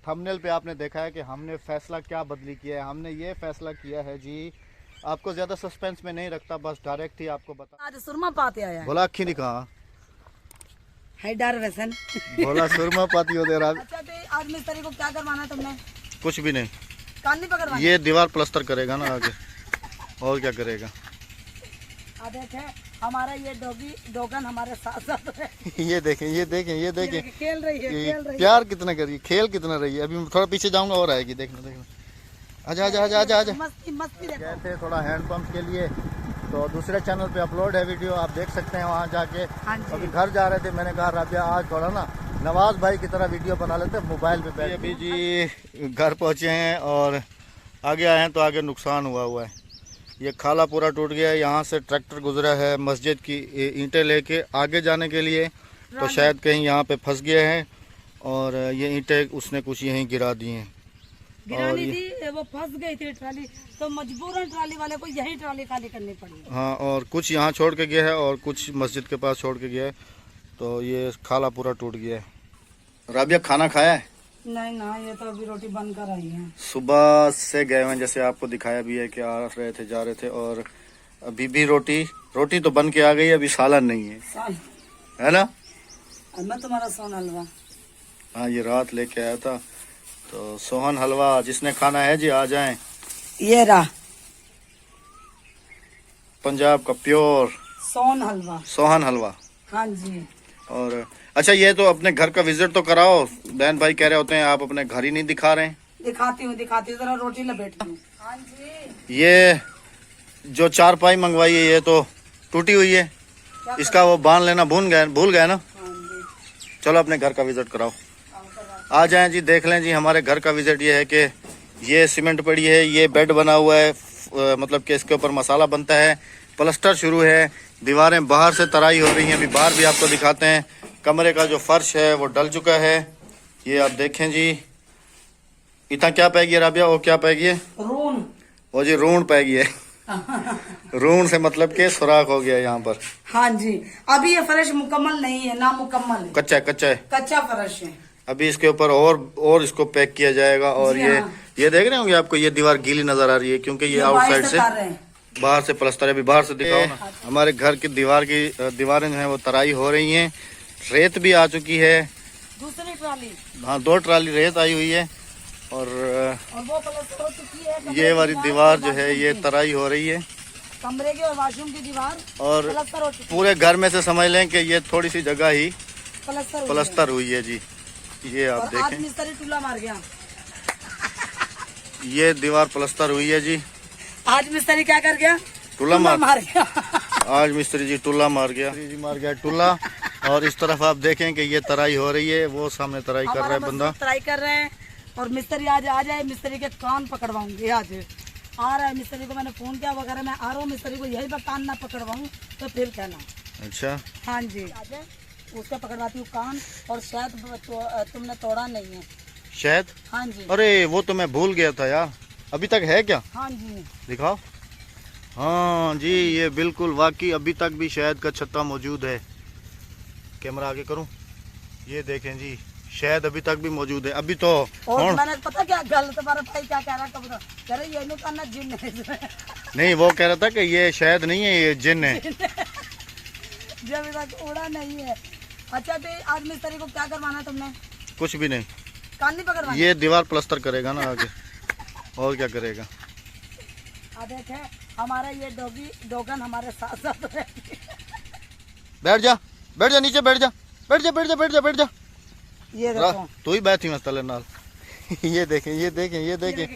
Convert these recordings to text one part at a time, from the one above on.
Thumbnail पे आपने देखा है कि हमने फैसला क्या बदली किया है। हमने ये फैसला किया है जी, आपको ज़्यादा सस्पेंस में नहीं रखता, बस डायरेक्ट ही आपको बता। आज सुरमा पाते आया है। बोला अखी नहीं कहा है डर वैसन। बोला सुरमा पाती हो दे रहा। अच्छा तो आज मिस्त्री को क्या करवाना है तुमने? कुछ भी नहीं, कान नहीं पकड़वाना? ये दीवार प्लास्टर करेगा ना आगे, और क्या करेगा। देखे हमारा ये डोगन हमारे साथ साथ है। ये देखें, ये देखें, ये देखें, खेल रही है, खेल रही है। प्यार कितना करिए, खेल कितना रही है। अभी थोड़ा पीछे जाऊंगा और आएगी, देखना देखना। आजा आजा आजा आजा आजा। मस्ती मस्ती देखो। गए थे थोड़ा हैंड पंप के लिए, तो दूसरे चैनल पे अपलोड है वीडियो, आप देख सकते हैं वहाँ जाके। हाँ जी। अभी घर जा रहे थे, मैंने कहा राबिया आज थोड़ा ना नवाज भाई की तरह वीडियो बना लेते मोबाइल पे बैठ। अभी जी घर पहुँचे हैं और आगे आए हैं तो आगे नुकसान हुआ है। ये खाला पूरा टूट गया है, यहाँ से ट्रैक्टर गुजरा है मस्जिद की ईंटें लेके आगे जाने के लिए, तो शायद कहीं यहाँ पे फंस गया है और ये ईंटें उसने कुछ यहीं गिरा दी हैं। गिरानी थी, वो फंस गई थी ट्राली, तो मजबूरन ट्राली वाले को यही ट्राली खाली करनी पड़ी। हाँ, और कुछ यहाँ छोड़ के गया है और कुछ मस्जिद के पास छोड़ के गया है, तो ये खाला पूरा टूट गया है। राबिया खाना खाया है? नहीं ना, ये तो अभी रोटी बन कर आई है। सुबह से गए हुए, जैसे आपको दिखाया भी है कि आ रहे थे जा रहे थे, और अभी भी रोटी तो बन के आ गई, अभी सालन नहीं है ना। मैं तुम्हारा सोन हलवा। हाँ, ये रात लेके आया था, तो सोहन हलवा जिसने खाना है जी आ जाएं। ये रहा पंजाब का प्योर सोन हलवा, सोहन हलवा। हाँ जी। और अच्छा, ये तो अपने घर का विजिट तो कराओ। बहन भाई कह रहे होते हैं आप अपने घर ही नहीं दिखा रहे हैं। दिखाती हूँ जरा रोटी लपेटती हूँ। हाँ जी। ये जो चारपाई मंगवाई है ये तो टूटी हुई है, इसका वो बांध लेना भूल गए ना। हाँ जी। चलो अपने घर का विजिट कराओ, आ जाएं जी, देख लें जी। हमारे घर का विजिट ये है कि ये सीमेंट पड़ी है, ये बेड बना हुआ है, मतलब कि इसके ऊपर मसाला बनता है, प्लास्टर शुरू है, दीवारें बाहर से तराई हो रही हैं। अभी बाहर भी आपको दिखाते हैं। कमरे का जो फर्श है वो डल चुका है, ये आप देखें जी। इतना क्या पै गया राबिया, वो क्या पै गया? रून। वो जी रून पै गया। रून से मतलब के सुराख हो गया यहाँ पर। हाँ जी, अभी ये फर्श मुकम्मल नहीं है, ना मुकम्मल है, कच्चा है, कच्चा फर्श है। अभी इसके ऊपर और इसको पैक किया जाएगा। और ये देख रहे होंगे आपको, ये दीवार गीली नजर आ रही है क्योंकि ये आउटसाइड से बाहर से प्लास्टर है। अभी बाहर से दिखाओ ना। हमारे घर की दीवारें जो है वो तराई हो रही हैं, रेत भी आ चुकी है। दूसरी ट्राली, हाँ 2 ट्राली रेत आई हुई है, और वो प्लास्टर हो चुकी है। ये वाली दीवार जो है ये तराई हो रही है, कमरे की और वॉशरूम की दीवार और प्लास्टर हो चुकी है। पूरे घर में से समझ लें कि ये थोड़ी सी जगह ही प्लास्टर हुई है जी। ये आप और आज देखें, मिस्त्री टूला मार गया। ये दीवार प्लास्टर हुई है जी। आज मिस्त्री क्या कर गया? टूला मार गया। आज मिस्त्री जी टूला मार गया टूला। और इस तरफ आप देखें कि ये तराई हो रही है, वो सामने तराई कर रहा है बंदा, तराई कर रहे हैं। और मिस्त्री आज आ जाए, मिस्त्री के कान पकड़वाऊंगी। आज आ रहा है मिस्त्री को, मैंने फोन किया वगैरह, मैं आ रहा हूँ मिस्त्री को, यही पर कान ना पकड़वाऊँ तो फिर कहना। अच्छा, हाँ जी, उसका पकड़वाती हूँ कान। और शायद तुमने तोड़ा नहीं है शायद। हाँ जी। अरे वो तो मैं भूल गया था यार, अभी तक है क्या? हाँ जी, दिखाओ। हाँ जी, ये बिल्कुल वाकई अभी तक भी शहद का छत्ता मौजूद है। कैमरा आगे करूं, ये देखें जी, शहद अभी तक भी मौजूद है। अभी तो और मैंने पता क्या गलत, तुम्हारा भाई क्या कह रहा है, कह रहे ये करना जिन है। नहीं, वो कह रहा था कि ये शहद नहीं है, ये जिन है। जब तक उड़ा नहीं है। अच्छा तो आज मिस्त्री को क्या करवाना है तुमने? कुछ भी नहीं, कान नहीं पकड़वाना? ये दीवार प्लास्टर करेगा ना आगे, और क्या करेगा। देखे हमारा ये डोगन हमारे साथ साथ है। बैठ जा नीचे, बैठ जा। ये देखो, तू ही बैठी मस्त नाल। ये देखें,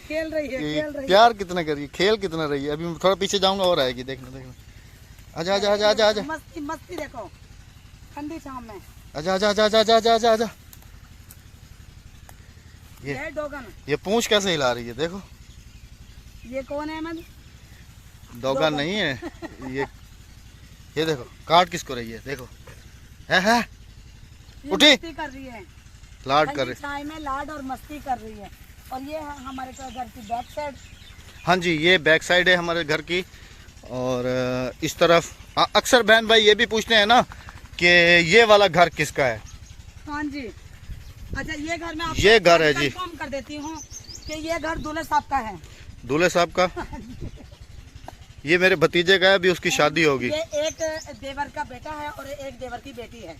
खेल रही है। प्यार कितना करिए, खेल कितना रही है। अभी थोड़ा पीछे जाऊंगा और आएगी, देखना। आजा। मस्ती देखो, ठंडी शाम में। आजा। ये डोगन, ये पूंछ कैसे हिला रही है, देखो। ये कौन है? अहमद डोगन नहीं है ये देखो काट किसको रही है, देखो। है उठी, मस्ती कर रही है, लाड कर रही चाय में लाड और मस्ती कर रही है। और ये है हमारे घर की बैक साइड। हाँ जी, ये बैक साइड है हमारे घर की। और इस तरफ अक्सर बहन भाई ये भी पूछते हैं ना कि ये वाला घर किसका है। हाँ जी। अच्छा, ये घर में ये घर है जी। देती हूँ कि ये घर दूल्हे साहब का है। दूल्हे साहब का? ये मेरे भतीजे का है, अभी उसकी शादी होगी। ये एक देवर का बेटा है और एक देवर की बेटी है।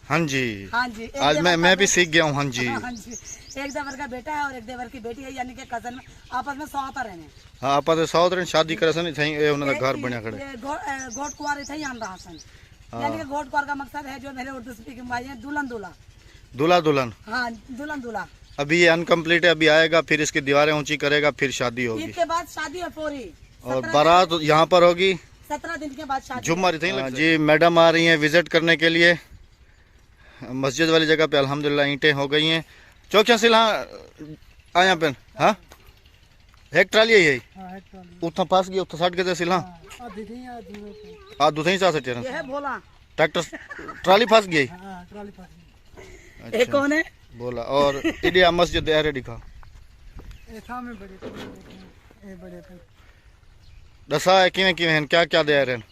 हाँ जी, हाँ जी, आज मैं भी सीख गया हूँ। हाँ जी, हाँ जी, एक देवर का बेटा है और एक देवर की बेटी है, यानी कि कजन में आपस में सौता रहने। हाँ आप सौदरन शादी करे सन थई ए उनका घर बनया खड़े। गोट कुंवार इथे ही आन रहा सन, यानी कि गोट कुंवार का मकसद है जो मेरे उर्दू स्पीकिंग भाई हैं, दुल्हन दूल्हा। दूल्हा दुल्हन? हाँ, दुल्हन दूल्हा। अभी ये अनकम्प्लीट है, अभी आएगा, फिर इसकी दीवारें ऊंची करेगा, फिर शादी होगी। ईद के बाद शादी है पूरी, और बारात यहाँ पर होगी 17 दिन के बाद शादी। जुम्मा जी। मैडम आ रही हैं विजिट करने के लिए मस्जिद वाली जगह पे। अल्हम्दुलिल्लाह ईंटें हो गई हैं। चौकिया सिला आया पेन। हाँ एक ट्राली है यही उतना पास गया उतना साठ गए सिला आ दुधई सा सटे ये है भोला ट्रैक्टर ट्राली फंस गई। एक कौन है बोला। और इंडिया मस्जिद है दिखा दसा है किवें किवें क्या क्या दे रहे हैं,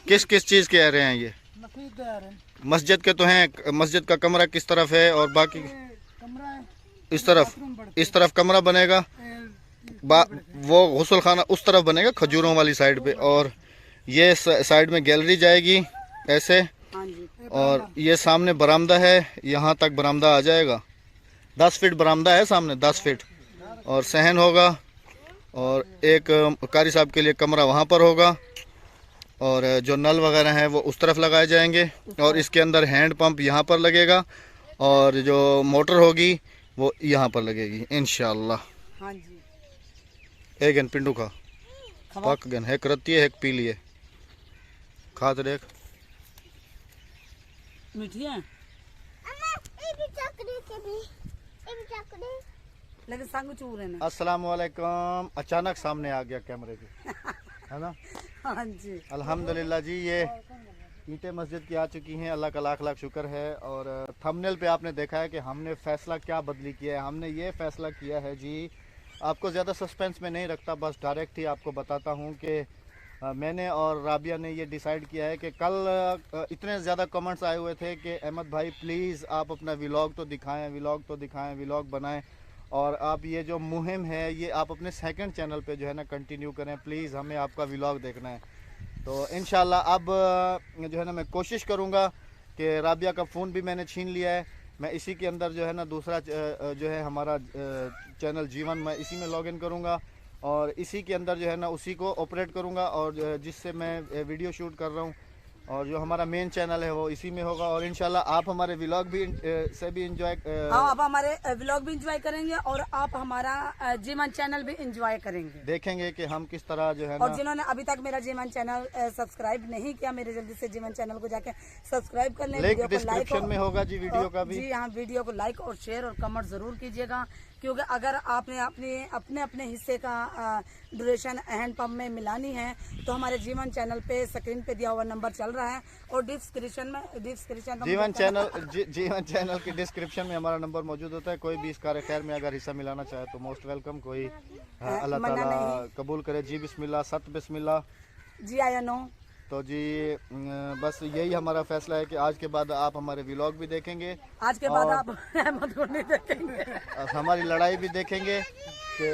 किस किस चीज के आ रहे हैं ये? मस्जिद के तो हैं। मस्जिद का कमरा किस तरफ है और बाकी इस तरफ कमरा बनेगा। वो गुस्ल खाना उस तरफ बनेगा खजूरों वाली साइड पे, और ये साइड में गैलरी जाएगी ऐसे, और ये सामने बरामदा है, यहाँ तक बरामदा आ जाएगा। 10 फीट बरामदा है सामने, 10 फीट, और सहन होगा, और एक कारी साहब के लिए कमरा वहाँ पर होगा, और जो नल वगैरह हैं वो उस तरफ लगाए जाएंगे, और इसके अंदर हैंड पंप यहाँ पर लगेगा, और जो मोटर होगी वो यहाँ पर लगेगी इंशाअल्लाह। हाँ जी। एक गन पिंडू खा पक गन है करती है, एक पी लिए खा तो देख मीठी है लेकिन संग चूर है ना। अस्सलाम वालेकुम। अचानक सामने आ गया कैमरे के, है ना। हाँ जी। अल्हम्दुलिल्लाह जी, ये ईंटें मस्जिद की आ चुकी हैं, अल्लाह का लाख लाख शुक्र है। और थंबनेल पे आपने देखा है कि हमने फैसला क्या बदली किया है। हमने ये फैसला किया है जी, आपको ज़्यादा सस्पेंस में नहीं रखता, बस डायरेक्ट ही आपको बताता हूँ कि मैंने और राबिया ने ये डिसाइड किया है कि कल इतने ज़्यादा कमेंट्स आए हुए थे कि अहमद भाई प्लीज़ आप अपना व्लॉग तो दिखाएं, व्लॉग बनाएं, और आप ये जो मुहिम है ये आप अपने सेकंड चैनल पे जो है ना कंटिन्यू करें प्लीज़, हमें आपका व्लॉग देखना है। तो इंशाल्लाह अब जो है ना मैं कोशिश करूँगा कि राबिया का फ़ोन भी मैंने छीन लिया है, मैं इसी के अंदर जो है ना दूसरा जो है हमारा चैनल जीवन, मैं इसी में लॉगिन करूँगा और इसी के अंदर जो है ना उसी को ऑपरेट करूँगा, और जिससे मैं वीडियो शूट कर रहा हूँ, और जो हमारा मेन चैनल है वो इसी में होगा। और इंशाल्लाह आप हमारे व्लॉग भी से भी इंजॉय आप हमारे व्लॉग भी इंजॉय करेंगे और आप हमारा जीवन चैनल भी इंजॉय करेंगे, देखेंगे कि हम किस तरह जो है और ना। जिन्होंने अभी तक मेरा जीवन चैनल सब्सक्राइब नहीं किया, मेरे जल्दी से जीवन चैनल को जाके सब्सक्राइब कर लें। लिंक डिस्क्रिप्शन में होगा जी वीडियो का भी। जी हाँ, वीडियो को लाइक और शेयर और कमेंट जरूर कीजिएगा, क्योंकि अगर आपने अपने हिस्से का ड्यूरेशन हैंड पंप में मिलानी है तो हमारे जीवन चैनल पे स्क्रीन पे दिया हुआ नंबर चल रहा है, और डिस्क्रिप्शन जीवन चैनल की डिस्क्रिप्शन में हमारा नंबर मौजूद होता है। कोई भी इस कार्य खैर में अगर हिस्सा मिलाना चाहे तो मोस्ट वेलकम। कोई अल्लाह ताला कबूल करे जी। बिस्मिल्लाह, सत बिस्मिल्लाह जी। आया नो तो जी बस यही हमारा फैसला है कि आज के बाद आप हमारे व्लॉग भी देखेंगे, आज के बाद आप अहमद को नहीं देखेंगे, हमारी लड़ाई भी देखेंगे कि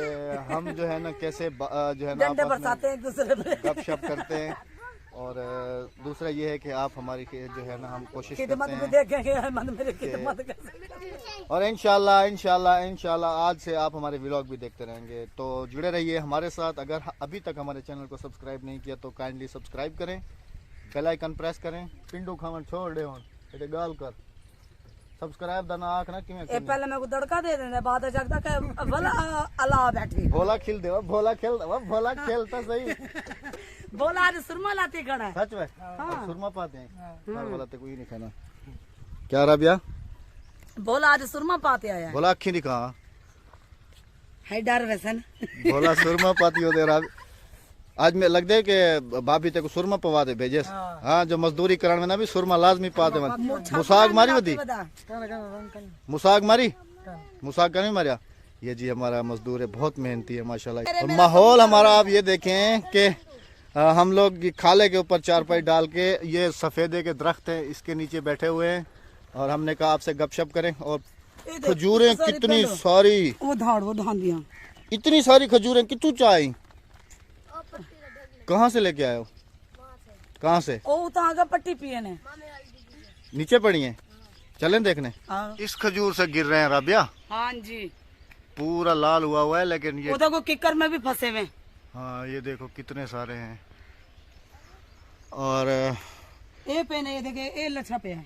हम जो है ना कैसे जो है ना डंडे बरसाते हैं एक दूसरे पे, गपशप करते हैं। और दूसरा ये है कि आप हमारी जो है ना हम कोशिश खिदमत करते भी हैं, देखेंगे, अहमद मेरी खिदमत कैसे। और इंशाल्लाह आज से आप हमारे व्लॉग भी देखते रहेंगे। तो जुड़े रहिए हमारे साथ। अगर अभी तक हमारे चैनल को सब्सक्राइब नहीं किया तो काइंडली सब्सक्राइब करें, बेल आइकन प्रेस करें, पिंडू खावन छोड़ दे इटे गाल कर सब्सक्राइब दाना आख ना कि ए पहले मेरे को दड़का दे देने बाद जगदा के भला अल्लाह बैठी भोला खिल दे, भोला खेलता सही। बोला आज सुरमा लाते खड़ा है सच में। हाँ। सुरमा पाते हैं बोला तो कोई नहीं खाना। क्या राबिया? बोला आज सुरमा पाते आया है। बोला अखी दिखा है डर वैसन बोला सुरमा पाती हो दे रहा। आज मैं लग दे के भाभी ते को सुरमा पवा दे भेजे। हाँ, जो मजदूरी कराने में ना भी सुरमा लाजमी पाते मन। मुसाग मारी होती, मुसाग नहीं मारिया। ये जी हमारा मजदूर है, बहुत मेहनती है माशाल्लाह। माहौल हमारा आप ये देखें कि हम लोग खाले के ऊपर चारपाई डाल के, ये सफ़ेदे के दरख्त हैं इसके नीचे बैठे हुए हैं, और हमने कहा आपसे गपशप करें। और खजूरें कितनी सारी, वो धान दिया, इतनी सारी खजूरें कितू चाई, कहाँ से लेके आए हो? कहाँ से? ओ तो आगे पट्टी पिए ने नीचे पड़ी हैं, चलें देखने। इस खजूर से गिर रहे हैं राबिया। हाँ जी, पूरा लाल हुआ है, लेकिन ये वो किकर में भी फंसे हुए। हाँ ये देखो कितने सारे हैं। और ये पे ने, ये देखे ये लच्छा पे है।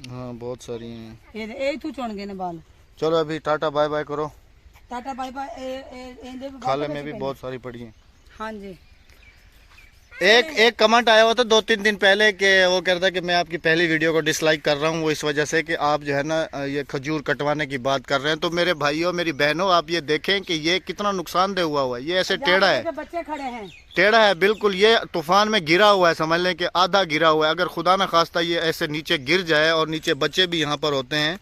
हाँ बहुत सारी हैं। ये तू चुन गए ने बाल। चलो अभी टाटा बाय बाय करो। Tata bye bye. खाले में भी बहुत सारी पड़ी हैं। हाँ जी, एक कमेंट आया हुआ था 2-3 दिन पहले कि वो कह रहा था कि मैं आपकी पहली वीडियो को डिसलाइक कर रहा हूँ, वो इस वजह से कि आप जो है ना ये खजूर कटवाने की बात कर रहे हैं। तो मेरे भाइयों मेरी बहनों, आप ये देखें कि ये कितना नुकसानदेह हुआ है। ये ऐसे टेढ़ा है, बच्चे खड़े हैं, टेढ़ा है बिल्कुल। ये तूफान में गिरा हुआ है, समझ लें कि आधा गिरा हुआ है। अगर खुदा न खास्ता ये ऐसे नीचे गिर जाए, और नीचे बच्चे भी यहाँ पर होते हैं,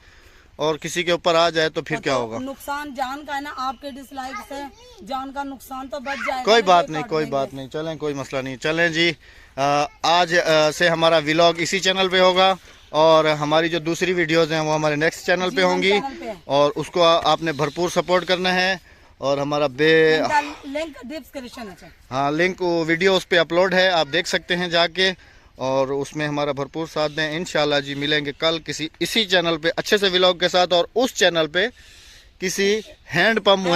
और किसी के ऊपर आ जाए तो फिर क्या होगा? नुकसान जान का है ना, आपके डिसलाइक से जान का नुकसान तो बच जाएगा। कोई बात नहीं, कोई बात नहीं, चलें कोई मसला नहीं। चलें जी, आज से हमारा व्लॉग इसी चैनल पे होगा, और हमारी जो दूसरी वीडियोस हैं वो हमारे नेक्स्ट चैनल पे होंगी, और उसको आपने भरपूर सपोर्ट करना है। और हमारा लिंक डिस्क्रिप्शन है। हाँ, लिंक वीडियो उस पर अपलोड है, आप देख सकते हैं जाके, और उसमें हमारा भरपूर साथ दें। इंशाल्लाह जी मिलेंगे कल किसी इसी चैनल पे अच्छे से व्लॉग के साथ, और उस चैनल पे किसी हैंड पंप